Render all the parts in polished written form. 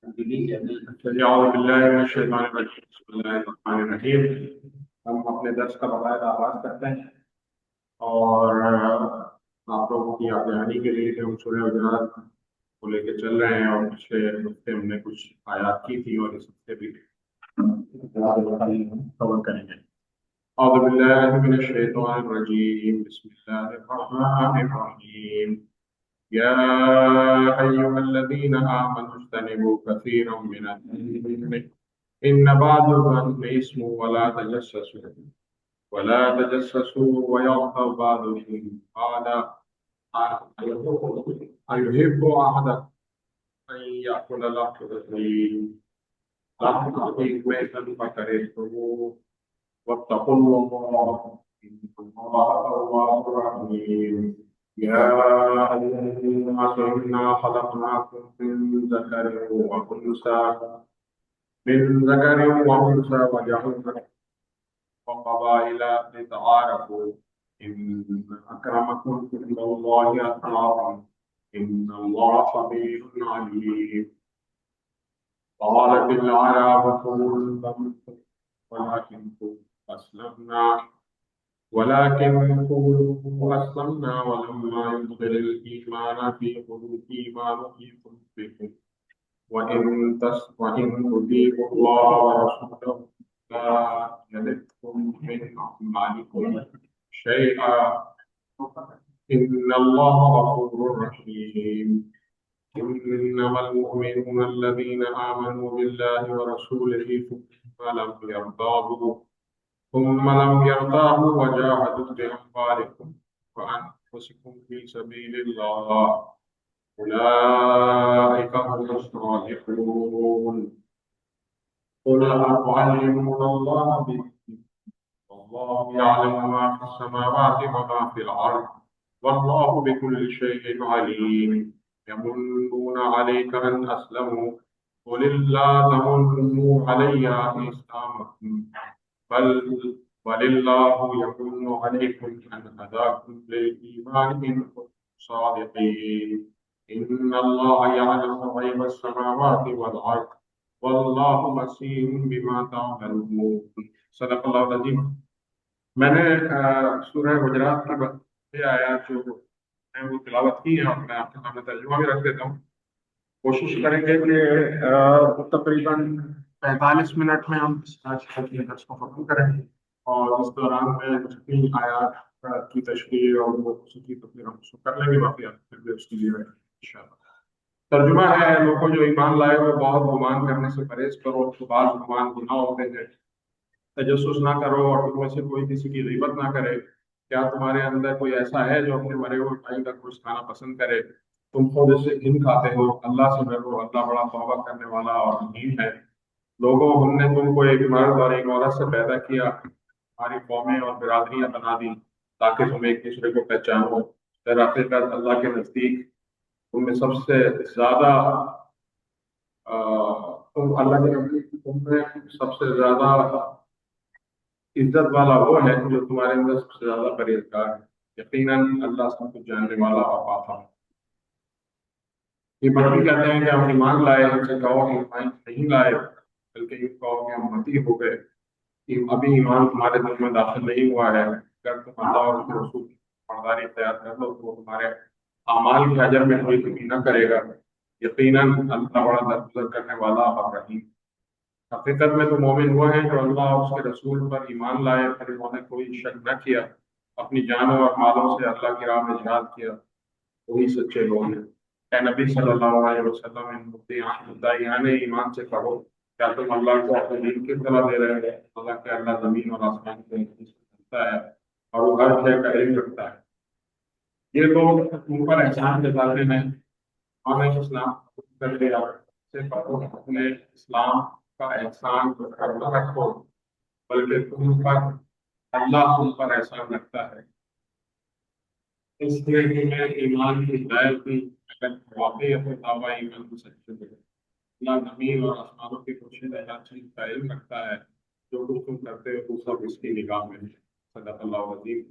اعوذ باللہ من الشیطان الرجیم بسم اللہ الرحمن الرحیم۔ ہم اپنے درس کا باقاعدہ آغاز کرتے ہیں اور آپ لوگوں کی یاد دہانی کے لیے کہ ہم سورہ حجرات کو لے کے چل رہے ہیں اور پچھلے ہفتے ہم نے کچھ آیات کی تھی اور اس ہفتے بھی کور کریں گے۔ اعوذ باللہ من الشیطان الرجیم بسم اللہ الرحمن الرحیم۔ يا أيها الذين آمنوا اجتنبوا كثيرا من الظن إن بعض الظن اسم ولا تجسسوا ويغتب بعضكم بعضا أيحب أحدكم أن يأكل لحم أخيه ميتا فكرهتموه واتقوا الله إن الله تواب رحيم۔ يا أيها الناس إنا خلقناكم من ذكر وأنثى وجعلناكم وقبائل لتعارفوا إن أكرمكم عند الله أتقاكم إن الله خبير عليم۔ قالت الأعراب آمنا ولكن قولوا أسلمنا ولما يدخل الإيمان في قلوبكم وإن تطيعوا الله ورسوله لا يلدكم من أعمالكم شيئا إن الله غفور رحيم۔ إنما المؤمنون الذين آمنوا بالله ورسوله ثم لم يرتابوا وجاهدوا بأموالهم وأنفسهم في سبيل الله أولئك هم الصادقون۔ قل أتعلمون الله بدينكم والله يعلم ما في السماوات وما في الأرض والله بكل شيء عليم۔ يمنون عليك أن أسلموا قل لا تمنوا علي إسلامكم بل الله يمن عليكم أن هداكم للإيمان إن كنتم صادقين۔ إن الله يعلم غيب السماوات والأرض والله بصير بما تعملون۔ صدق اللہ العظیم۔ میں نے سورہ حجرات کی آیات جو ہیں وہ تلاوت کی ہے اور میں آپ کے سامنے ترجمہ بھی رکھ دیتا ہوں۔ کوشش کریں گے کہ تقریباً 45 منٹ میں ہم آج کے درس کو ختم کریں اور اس دوران میں جتنی آیات کی تشریح اور وہ کی تو پھر ہم اس کو کر لیں گے، باقی آپ پھر بھی اس کے لیے انشاءاللہ۔ ترجمہ ہے: لوگوں جو ایمان لائے ہو بہت گمان کرنے سے پرہیز کرو، تو بعض گمان گناہ ہوتے ہیں۔ تجسس نہ کرو اور تم میں سے کوئی کسی کی غیبت نہ کرے۔ کیا تمہارے اندر کوئی ایسا ہے جو اپنے مرے ہوئے بھائی کا گوشت کھانا پسند کرے؟ تم خود اس سے گھن کھاتے ہو، اللہ سے ڈرو، اللہ بڑا توبہ کرنے والا اور رحیم ہے۔ لوگوں، ہم نے تم کو ایک مرد اور ایک عورت سے پیدا کیا، ہماری قومیں اور برادریاں بنا دی تاکہ تم ایک دوسرے کو پہچانو۔ در حقیقت اللہ کے نزدیک تم میں سب سے زیادہ اللہ کے نزدیک تم میں سب سے زیادہ عزت والا وہ ہے جو تمہارے اندر سب سے زیادہ پرہیزگار ہے۔ یقیناً اللہ سب کچھ جاننے والا اور پاک ہے۔ یہ بڑی کہتے ہیں کہ ہم ایمان لائے، ہم سے کہو کہ ایمان نہیں لائے، بلکہ یہ کہو کہ ہم متی ہو گئے، کہ ابھی ایمان تمہارے دل میں داخل نہیں ہوا ہے۔ اگر تم اللہ اور اس کے رسول کی پرداری اختیار کر لو تو وہ تمہارے اعمال کے اجر میں کوئی کمی نہ کرے گا۔ یقیناً اللہ بڑا درگزر کرنے والا اور رحیم۔ حقیقت میں تو مومن وہ ہیں جو اللہ اور اس کے رسول پر ایمان لائے، پھر انہوں نے کوئی شک نہ کیا، اپنی جانوں اور مالوں سے اللہ کی راہ میں جہاد کیا، وہی سچے لوگ ہیں۔ اے نبی صلی اللہ علیہ وسلم، ان مدعیان ایمان سے کہو، کیا تم اللہ کو اپنے دین کی طرح دے رہے ہیں؟ اللہ کہ اللہ زمین اور آسمان کو جانتا ہے اور وہ ہر شے کا علم رکھتا ہے۔ یہ لوگ تم پر احسان جتاتے ہیں، ہمیں اسلام کر لیا سے کہو اپنے اسلام کا احسان نہ رکھو، بلکہ تم پر اللہ تم پر احسان رکھتا ہے۔ اس لیے تمہیں ایمان کی ہدایت دی اگر واقعی اپنے دعویٰ ایمان کو سچے ہو۔ اللہ زمین اور آسمانوں کی پوشیدہ ہر چیز کا علم رکھتا ہے، جو کچھ تم کرتے ہو وہ سب اس کی نگاہ میں ہے۔ صدق اللہ العظیم۔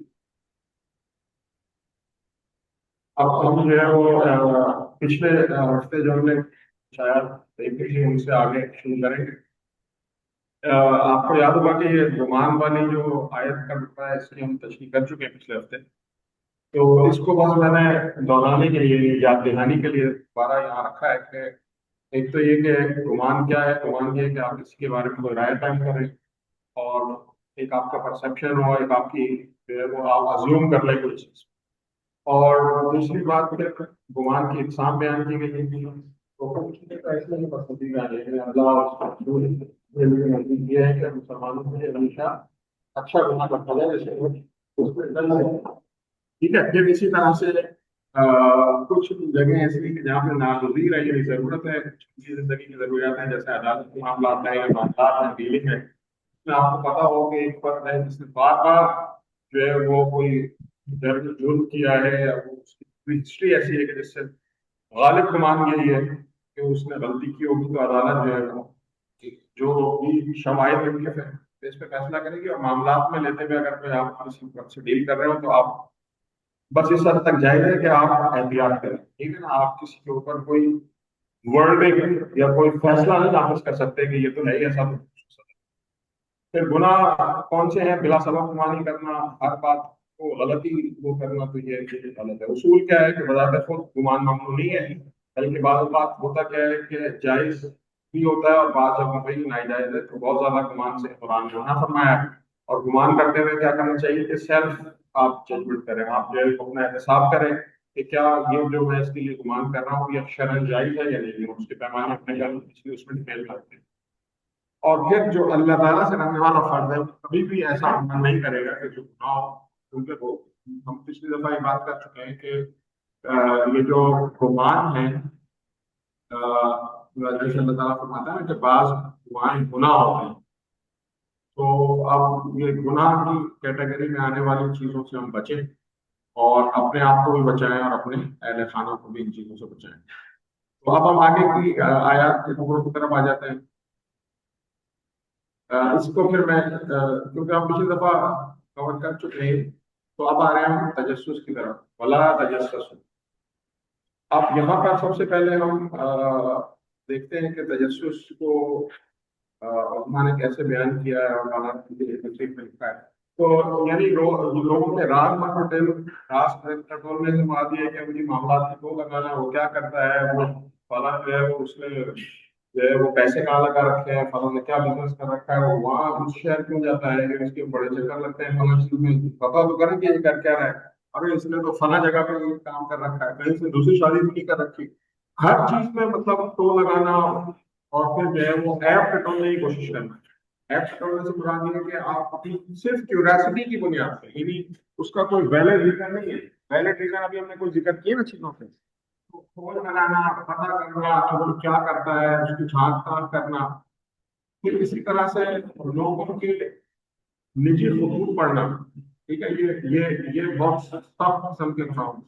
اب ہم جو ہے وہ پچھلے ہفتے جو ہم نے شاید دیکھتے ہی ان سے آگے شروع کریں گے۔ آپ کو یاد ہوگا کہ یہ گمان والی جو آیت کا ٹکڑا ہے اس کی ہم تشریح کر چکے ہیں پچھلے ہفتے، تو اس کو بس میں نے دہرانے کے لیے، یاد دہانی کے لیے دوبارہ یہاں رکھا ہے کہ ایک تو یہ کہ گمان کیا ہے؟ گمان یہ ہے کہ آپ کسی کے بارے میں کوئی رائے قائم کریں، اور ایک آپ کا پرسپشن ہو، ایک آپ کی جو ہے وہ آپ ازیوم کر لیں کوئی چیز۔ اور دوسری بات پھر گمان کی اقسام بیان کی گئی ہے، تو کچھ ایسے نہیں پسندیدہ ہے، لیکن اللہ اور اس کا رسول یہ ہے کہ مسلمانوں کے لیے ہمیشہ اچھا گناہ کرتا ہے، جیسے اس میں ڈر ہے۔ ٹھیک ہے، پھر اسی طرح سے کچھ جگہیں ایسی ہیں کہ جہاں پہ ناگزیر ہے، یہ ضرورت ہے، کی زندگی کی ضروریات ہیں، جیسے عدالت کے معاملات ہیں یا معاملات ہیں، ڈیلنگ ہے، اس میں آپ کو پتا ہو کہ ایک فرد ہے جس نے بار بار جو ہے وہ کوئی جرم کیا ہے، یا وہ اس کی پوری ہسٹری ایسی ہے کہ جس سے غالب گمان یہی ہے کہ اس نے غلطی کی ہوگی، تو عدالت جو ہے وہ جو بھی شواہد ان کے اس پہ فیصلہ کرے گی، اور معاملات میں لیتے ہوئے اگر کوئی آپ کسی وقت سے ڈیل کر رہے ہو تو آپ بس اس حد تک جائز ہے کہ آپ احتیاط کریں، ٹھیک ہے نا؟ آپ کسی کے اوپر کوئی ورڈ یا کوئی فیصلہ نہیں نافذ کر سکتے کہ یہ تو ہے ہی ایسا تو۔ پھر گناہ کون سے ہیں؟ بلا سبب گمانی کرنا، ہر بات کو غلطی وہ کرنا، تو یہ غلط ہے۔ اصول کیا ہے کہ بذات خود گمان ممنوع نہیں ہے، بلکہ بعض بات ہوتا کیا ہے کہ جائز بھی ہوتا ہے، اور بعض جب وہی ناجائز ہے، تو بہت زیادہ گمان سے قرآن نے منع فرمایا ہے۔ اور گمان کرتے ہوئے کیا کرنا چاہیے کہ سیلف آپ ججمنٹ کریں، آپ جو ہے اپنا احتساب کریں کہ کیا یہ جو میں اس کے لیے گمان کر رہا ہوں یہ شرعاً جائز ہے یا نہیں، اس کے پیمانے اپنے گھر اس میں ڈیپینڈ کرتے ہیں۔ اور پھر جو اللہ تعالیٰ سے رہنے والا فرد ہے وہ کبھی بھی ایسا عمل نہیں کرے گا کہ جو گناہ ہو، کیونکہ وہ ہم پچھلی دفعہ یہ بات کر چکے ہیں کہ یہ جو گمان ہے، جیسے اللہ تعالیٰ فرماتا ہے نا کہ بعض گمان گناہ ہوتے ہیں، تو اب یہ گناہ کی کیٹیگری میں آنے والی چیزوں سے ہم بچیں، اور اپنے آپ کو بھی بچائیں اور اپنے اہل خانہ کو بھی ان چیزوں سے بچائیں۔ تو اب ہم آگے کی آیات کے ٹکڑوں کی طرف آ جاتے ہیں۔ اس کو پھر میں کیونکہ ہم پچھلی دفعہ کور کر چکے ہیں، تو اب آ رہے ہیں ہم تجسس کی طرف، ولا تجسس۔ اب یہاں پر سب سے پہلے ہم دیکھتے ہیں کہ تجسس کو علماء نے کیسے بیان کیا ہے، اور مولانا کی تفسیر میں لکھا ہے۔ تو یعنی لوگوں کے راز ٹٹولنے سے مراد یہ ہے کہ مجھے معاملات کی کو لگانا، وہ کیا کرتا ہے، وہ فلاں جو ہے وہ اس نے جو ہے وہ پیسے کہاں لگا رکھے ہیں، فلاں نے کیا بزنس کر رکھا ہے، وہ وہاں اس شہر کیوں جاتا ہے، اس کے بڑے چکر لگتے ہیں فلاں چیز میں، پتا تو کریں کہ یہ کر کیا رہا ہے، ارے اس نے تو فلاں جگہ پہ یہ کام کر رکھا ہے، کہیں سے دوسری شادی بھی نہیں کر رکھی۔ ہر چیز میں مطلب ٹو لگانا، اور پھر جو ہے وہ ایپ ٹٹولنے کی کوشش کرنا۔ ایپ ٹٹولنے سے مراد یہ ہے کہ آپ اپنی صرف کیوریاسٹی کی بنیاد پہ، یعنی اس کا کوئی ویلڈ ریزن نہیں ہے۔ ویلڈ ریزن ابھی ہم نے کوئی ذکر کیا نا چیزوں پہ، تو کھوج لگانا، پتہ کرنا کہ وہ کیا کرتا ہے، اس کی جھانک تاک کرنا۔ پھر اسی طرح سے لوگوں کے نجی خطوط پڑھنا، ٹھیک ہے، یہ بہت سخت قسم کے کام۔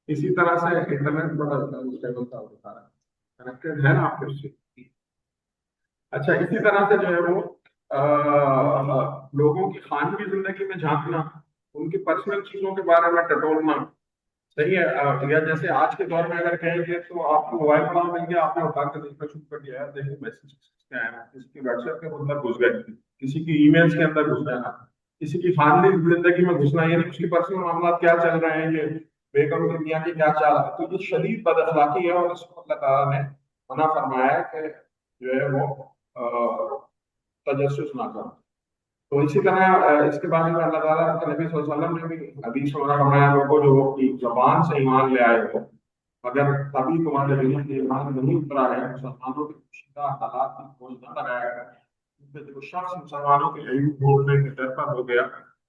اسی طرح سے انٹرنیٹ بڑا اسٹیبل تھا، سارا کنیکٹڈ ہے نا آپ کے سے۔ اچھا، اسی طرح سے جو ہے وہ لوگوں کی خانگی زندگی میں جھانکنا، ان کی پرسنل چیزوں کے بارے میں ٹٹولنا، صحیح ہے۔ یا جیسے آج کے دور میں اگر کہیں گے تو آپ کو موبائل نمبر مل گیا، آپ نے اٹھا کے دیکھنا شروع کر دیا ہے، دیکھیں میسج کیا ہے، کسی کی واٹس ایپ کے اندر گھس گئے، کسی کی ای میلس کے اندر گھس جانا، کسی کی خاندانی زندگی میں گھسنا، یعنی اس کی پرسنل معاملات کیا چل رہے ہیں، یہ بیگم کی دنیا کی کیا چال ہے، تو یہ شدید بد اخلاقی ہے، اور اس کو اللہ تعالیٰ نے منع فرمایا ہے کہ جو ہے وہ تجسس نہ کرو۔ تو اسی طرح اس کے بارے میں اللہ تعالیٰ کے نبی صلی اللہ علیہ وسلم نے بھی حدیث میں فرمایا، لوگوں جو زبان سے ایمان لے آئے ہو، مگر ابھی تمہارے دل میں ایمان نہیں اترا ہے، مسلمانوں کے پوشیدہ حالات کی کھوج نہ لگایا ہے، کیونکہ جو شخص مسلمانوں کے عیوب ڈھونڈنے کے در پر ہو گیا،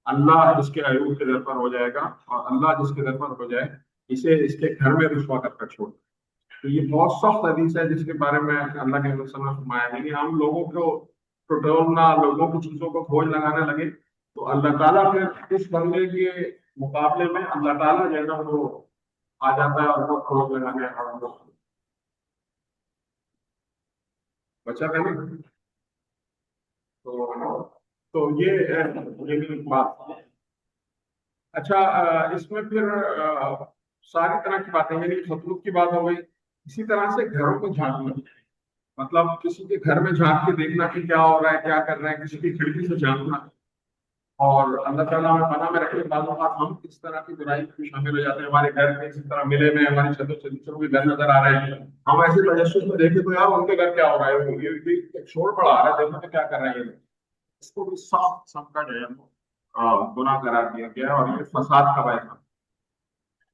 اللہ اس کے عیوب کے در پر ہو جائے گا، اور اللہ جس کے در پر ہو جائے اسے اس کے گھر میں رسوا کر چھوڑ۔ تو یہ بہت سخت حدیث ہے جس کے بارے میں اللہ کے رسول نے فرمایا ہے کہ ہم لوگوں کو ٹٹولنا، لوگوں کی چیزوں کو کھوج لگانے لگے، تو اللہ تعالیٰ پھر اس بندے کے مقابلے میں اللہ تعالیٰ جو ہے نا وہ آ جاتا ہے، اور وہ کھوج لگانے بچا ہے نا۔ تو یہ بھی ایک بات۔ اچھا، اس میں پھر ساری طرح کی باتیں، یعنی خطوط کی بات ہو گئی، اسی طرح سے گھروں کو جھانکنا، مطلب کسی کے گھر میں جھانک کے دیکھنا کہ کیا ہو رہا ہے، کیا کر رہے ہیں، کسی کی کھڑکی سے جھانکنا، اور اللہ تعالیٰ ہمیں پناہ میں رکھے بعض اوقات ہم اس طرح کی برائی میں شامل ہو جاتے ہیں، ہمارے گھر میں اسی طرح ملے میں ہماری چھتوں سے دوسروں کے گھر نظر آ رہے ہیں، ہم ایسے تجسس میں دیکھیں تو یار ان کے گھر کیا ہو رہا ہے، یہ بھی ایک شور پڑا آ رہا ہے، دیکھو تو کیا کر رہے ہیں یہ، اس کو بھی سخت قسم کا جو ہے وہ گناہ قرار دیا گیا ہے، اور یہ فساد کا باعث ہے۔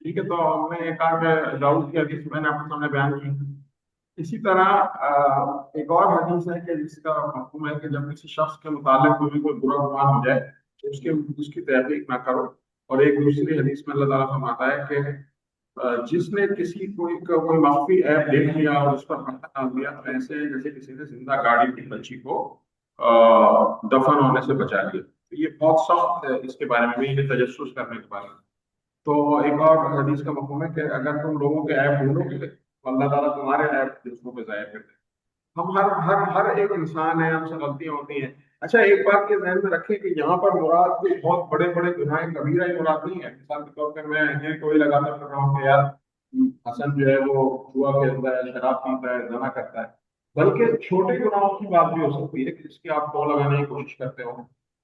ٹھیک ہے، تو ہم نے ایک آدھ داؤد کی حدیث میں نے آپ کے سامنے بیان کی۔ اسی طرح ایک اور حدیث ہے کہ جس کا مفہوم ہے کہ جب کسی شخص کے متعلق تمہیں کوئی برا گمان ہو جائے تو اس کی تحقیق نہ کرو، اور ایک دوسری حدیث میں اللہ تعالیٰ فرماتا ہے کہ جس نے کسی کوئی مخفی ایپ دیکھ لیا اور اس پر پردہ ڈال دیا تو ایسے جیسے کسی نے زندہ گاڑی کی بچی کو دفن ہونے سے بچا لیا۔ تو یہ بہت سخت ہے اس کے بارے میں بھی، یہ تجسس کرنے کے بارے میں۔ تو ایک اور حدیث کا مفہوم ہے کہ اگر تم لوگوں کے عیب ڈھونڈو گے تو اللہ تعالیٰ تمہارے عیب دوسروں پہ ظاہر کر دے۔ ہم ہر ایک انسان ہے، ہم سے غلطیاں ہوتی ہیں۔ اچھا، ایک بات یہ ذہن میں رکھیں کہ یہاں پر مراد کوئی بہت بڑے بڑے گناہ کبیرہ ہی مراد نہیں ہے۔ مثال کے طور پہ میں یہ کوئی لگاتا کر رہا ہوں کہ یار حسن جو ہے وہ جوا کھیلتا ہے، شراب پیتا ہے، زنا کرتا ہے، بلکہ چھوٹے گناہوں کی بات بھی ہو سکتی ہے کہ جس کی آپ ٹو لگانے کی کوشش کرتے ہو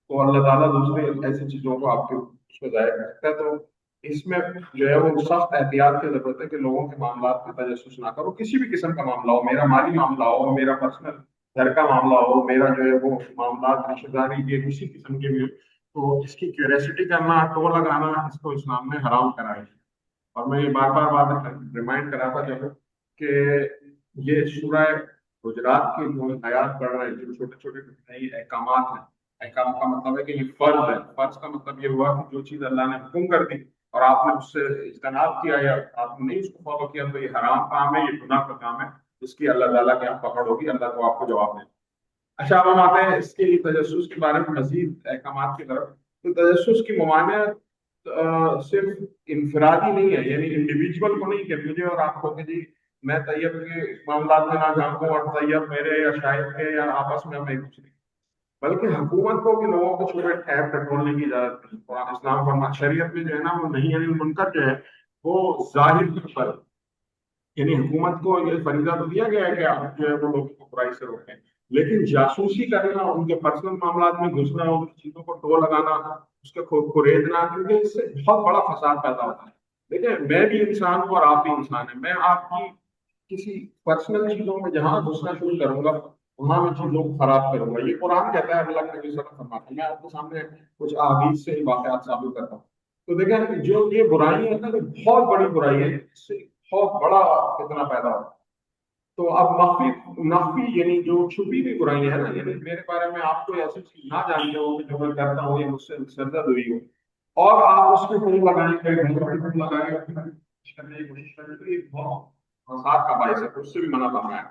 تو اللہ تعالیٰ دوسرے ایسی چیزوں کو آپ کے اس کو ظاہر کر سکتا ہے۔ تو اس میں جو ہے وہ سخت احتیاط کی ضرورت ہے کہ لوگوں کے معاملات میں تجسس نہ کرو، کسی بھی قسم کا معاملہ ہو، میرا مالی معاملہ ہو، میرا پرسنل گھر کا معاملہ ہو، میرا جو ہے وہ معاملات رشتے داری کے کسی قسم کے بھی ہو، تو اس کی کیوریسٹی کرنا، ٹو لگانا، اس کو اسلام نے حرام کرا ہے۔ اور میں یہ بار بار بات ریمائنڈ کرا تھا جب کہ یہ سورہ حجرات کی جو آیات پڑھ رہے ہیں، جو چھوٹے چھوٹے نئی احکامات ہیں، احکام کا مطلب ہے کہ یہ فرض ہے، فرض کا مطلب یہ ہوا کہ جو چیز اللہ نے حکم کر دی اور آپ نے اس سے اجتناب کیا یا آپ نے نہیں اس کو فالو کیا تو یہ حرام کام ہے، یہ گناہ کا کام ہے، اس کی اللہ تعالیٰ کے یہاں پکڑ ہوگی، اللہ کو آپ کو جواب دے۔ اچھا، اب ہم آتے ہیں اس کی تجسس کے بارے میں مزید احکامات کی طرف۔ تو تجسس کی ممانعت صرف انفرادی نہیں ہے، یعنی انڈیویجول کو نہیں کہ مجھے اور آپ کو کہ جی میں طیب کے معاملات میں نہ جھانکوں اور طیب میرے یا شاہد کے یا آپس میں ہم ایک دوسرے، بلکہ حکومت کو بھی لوگوں کو چھوٹے ایپ کنٹرولنے کی اجازت نہیں۔ قرآن اسلام فرما شریعت میں جو ہے نا وہ نہیں عن المنکر جو ہے وہ ظاہر پر، یعنی حکومت کو یہ فریضہ تو دیا گیا ہے کہ آپ جو ہے وہ لوگوں کو برائی سے روکیں، لیکن جاسوسی کرنا، ان کے پرسنل معاملات میں گھسنا، ان کی چیزوں کو ٹو لگانا، اس کے خریدنا، کیونکہ اس سے بہت بڑا فساد پیدا ہوتا ہے۔ دیکھیں، میں بھی انسان ہوں اور آپ بھی انسان ہیں، میں آپ کی کسی پرسنل چیزوں میں جہاں گھسنا شروع کروں گا وہاں میں چیزوں کو خراب کروں گا۔ یہ قرآن کہتا ہے، اللہ کے نبی صلی اللہ علیہ وسلم فرماتے ہیں، میں آپ کے سامنے کچھ احادیث سے واقعات ثابت کرتا ہوں۔ تو دیکھیں جو یہ برائی ہے نا، یہ بہت بڑی برائی ہے، اس سے بہت بڑا فتنہ پیدا ہوتا ہے۔ تو اب مخفی یعنی جو چھپی ہوئی برائی ہے نا، یعنی میرے بارے میں آپ کوئی ایسی چیز نہ جانتے ہو کہ جو میں کرتا ہوں یا مجھ سے سرزد ہوئی ہو، اور آپ اس کے ٹول لگائیں گے، کرنے کی کوشش کریں تو یہ بہت فساد کا باعث ہے، اس سے بھی منع کرنا ہے۔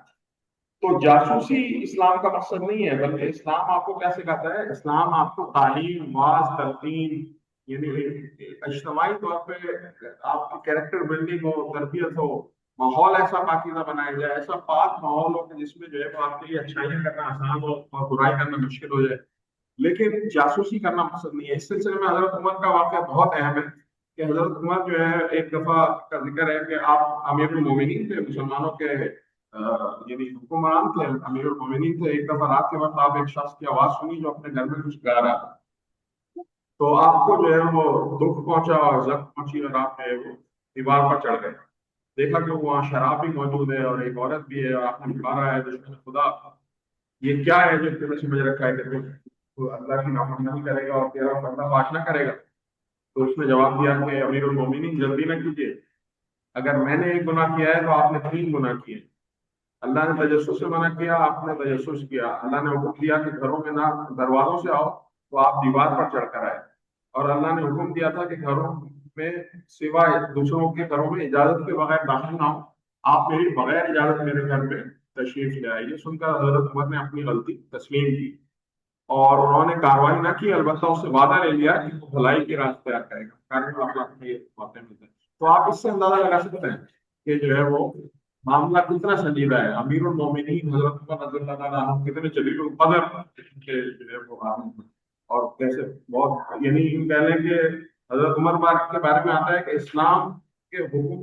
تو جاسوسی اسلام کا مقصد نہیں ہے، بلکہ اسلام آپ کو کیا سکھاتا ہے؟ اسلام آپ کو تعلیم، واعظ، تلقین، یعنی اجتماعی طور پہ آپ کی کیریکٹر بلڈنگ ہو، تربیت ہو، ماحول ایسا پاکیزہ بنایا جائے، ایسا پاک ماحول ہو کہ جس میں جو ہے وہ آپ کے لیے اچھائیاں کرنا آسان ہو اور برائی کرنا مشکل ہو جائے، لیکن جاسوسی کرنا مقصد نہیں ہے۔ اس سلسلے میں حضرت عمر کا واقعہ بہت اہم ہے کہ حضرت عمر جو ہے ایک دفعہ کا ذکر ہے کہ آپ امیر المومنین تھے، مسلمانوں کے یعنی حکمران تھے، امیر المومنین تھے۔ ایک دفعہ رات کے وقت آپ ایک شخص کی آواز سنی جو اپنے گھر میں کچھ گا رہا تھا، تو آپ کو جو ہے وہ دکھ پہنچا اور زخم پہنچی اور آپ جو ہے وہ دیوار پر چڑھ گئے، دیکھا کہ وہاں شراب بھی موجود ہے اور ایک عورت بھی ہے، اور آپ نے پکارا ہے دشمن خدا، یہ کیا ہے جو تمہیں سمجھ رکھا ہے کہ تو اللہ کی نافرمانی کرے گا اور تیرا پردہ فاش نہ کرے گا؟ تو اس نے جواب دیا کہ امیر المومنین جلدی نہ کیجیے، اگر میں نے ایک گناہ کیا ہے تو آپ نے 3 گناہ کیے۔ اللہ نے تجسس سے منع کیا، آپ نے تجسس کیا، اللہ نے حکم دیا کہ گھروں میں نہ دروازوں سے آؤ تو آپ دیوار پر چڑھ کر آئے، اور اللہ نے حکم دیا تھا کہ گھروں میں سوائے دوسروں کے گھروں میں اجازت کے بغیر داخل نہ ہو، آپ میری بغیر اجازت میرے گھر میں تشریف لے آئے۔ یہ سن کر حضرت عمر نے اپنی غلطی تسلیم کی اور انہوں نے کاروائی نہ کی، البتہ اس سے وعدہ لے لیا کہ وہ بھلائی کی راہ اختیار کرے گا۔ کارن اخلاق میں یہ واقع ملتا ہے۔ تو آپ اس سے اندازہ لگا سکتے ہیں کہ جو ہے وہ معاملہ کتنا سنجیدہ ہے۔ امیر المومنین حضرت عمر رضی اللہ تعالیٰ عنہ کتنے جلیل القدر کے جو ہے وہ آدمی ہیں، اور کیسے بہت، یعنی یوں کہہ لیں کہ حضرت عمر پاک کے بارے میں آتا ہے کہ اسلام کے حکم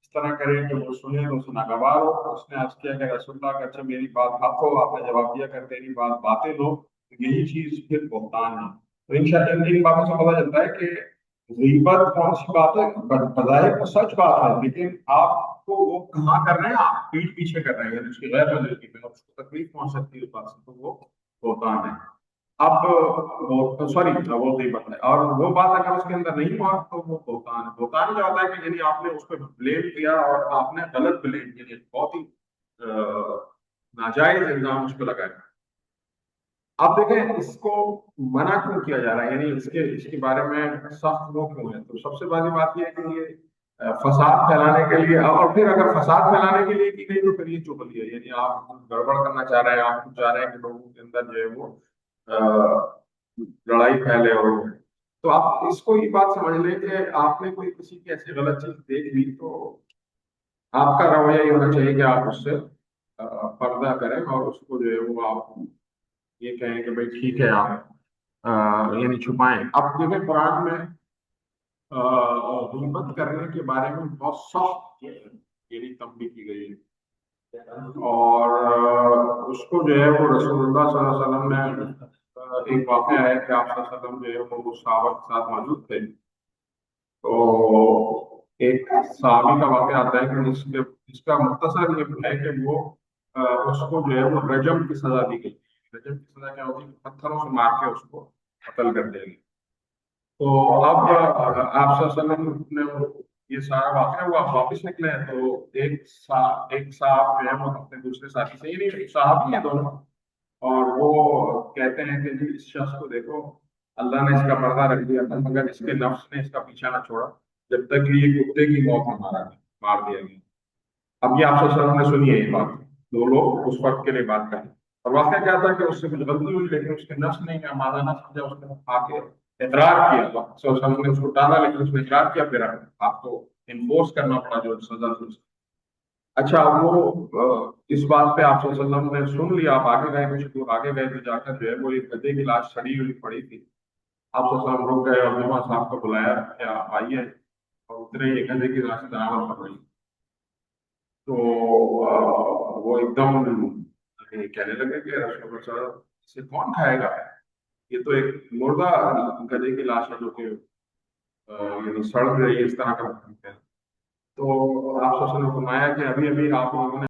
اس طرح کرے کہ وہ سنے تو اسے ناگوار ہو. اس نے عرض کیا کہ رسول اللہ کا اچھا میری بات حق ہو. آپ نے جواب دیا کہ تیری بات باطل ہو. یہی چیز پھر بہتان ہے. تو انشاءاللہ ان باتوں سے پتہ چلتا ہے کہ غیبت کون سی بات ہے. بظاہر تو سچ بات ہے لیکن آپ کو وہ کہاں کر رہے ہیں, آپ پیٹھ پیچھے کر رہے ہیں, یعنی اس کی غیر حاضری میں اس کو تکلیف پہنچ سکتی ہے اس بات سے, تو وہ بہتان ہے. اب وہ سوری وہ غیبت ہے, اور وہ بات اگر اس کے اندر نہیں ہوا تو وہ بہتان ہے. بہتان کیا ہوتا ہے کہ یعنی آپ نے اس پہ بلیم کیا اور آپ نے غلط بلیم, یعنی بہت ہی ناجائز الزام اس پہ لگایا. اب دیکھیں اس کو منع کیوں کیا جا رہا ہے, یعنی اس کے بارے میں سخت وہ کیوں ہے. تو سب سے بڑی بات یہ ہے کہ یہ فساد پھیلانے کے لیے, اور پھر اگر فساد پھیلانے کے لیے کی گئی تو پھر یہ چغلی ہے, یعنی آپ گڑبڑ کرنا چاہ رہے ہیں, آپ کچھ چاہ رہے ہیں کہ لوگوں کے اندر جو ہے وہ لڑائی پھیلے. اور تو آپ اس کو یہ بات سمجھ لیں کہ آپ نے کوئی کسی کی ایسی غلط چیز دیکھ لی تو آپ کا رویہ یہ ہونا چاہیے کہ آپ اس سے پردہ کریں اور اس کو جو ہے وہ آپ یہ کہیں کہ بھائی ٹھیک ہے, آپ یعنی چھپائیں. اب دیکھیں قرآن میں غیبت کرنے کے بارے میں بہت سخت یعنی تنبیہ کی گئی ہے, اور اس کو جو ہے وہ رسول اللہ صلی اللہ علیہ وسلم نے ایک واقعہ ہے کہ آپ صلی اللہ علیہ وسلم جو ہے وہ صحابہ کے ساتھ موجود تھے. تو ایک صحابی کا واقعہ آتا ہے کہ جس کا مختصر یہ ہے کہ وہ اس کو جو ہے وہ رجم کی سزا دی گئی. رجم کی سزا کیا ہوتی ہے, پتھروں سے مار کے اس کو قتل کر دیں گے. تو اب آپ صلی اللہ علیہ وسلم نے یہ سارا واقعہ ہوا, واپس نکلے تو ایک صاحب جو ہے وہ اپنے دوسرے ساتھی سے, یہ نہیں صاحب ہی ہیں دونوں, اور وہ کہتے ہیں کہ جی اس شخص کو دیکھو, اللہ نے اس کا پردہ رکھ دیا تھا مگر اس کے نفس نے اس کا پیچھا نہ چھوڑا جب تک کہ یہ کتے کی موت میں مار دیا گیا. اب یہ آپ صلی اللہ علیہ وسلم نے سنی ہے یہ بات, دو لوگ اس وقت کے لیے بات کریں. اور واقعہ کیا تھا کہ اس سے کچھ غلطی ہوئی لیکن اس کے نفس نے مادہ نہ سمجھا, اس نے آ کے اقرار کیا. صلی اللہ علیہ وسلم نے اس کو ٹالا لیکن اس نے اقرار کیا, پھر آپ کو انفورس کرنا پڑا جو سزا تھی. اچھا وہ اس بات پہ آپ صلی اللہ علیہ وسلم نے سن لیا, آپ آگے گئے, کچھ دور آگے گئے تو جا کر جو ہے وہ ایک گدھے کی لاش سڑی ہوئی پڑی تھی. آپ صلی اللہ علیہ وسلم رک گئے اور جمعہ صاحب کو بلایا کہ آپ آئیے, اور اتنے ہی گدھے کی لاش تناول کر رہی. تو وہ ایک دم کہنے لگے کہ رسول اللہ صلی اللہ علیہ وسلم اسے کون کھائے گا, یہ تو ایک مردہ گدھے کی لاش ہے جو کہ یعنی سڑ رہی ہے, اس طرح کا. تو آپ صلی اللہ علیہ وسلم نے فرمایا کہ ابھی ابھی آپ لوگوں نے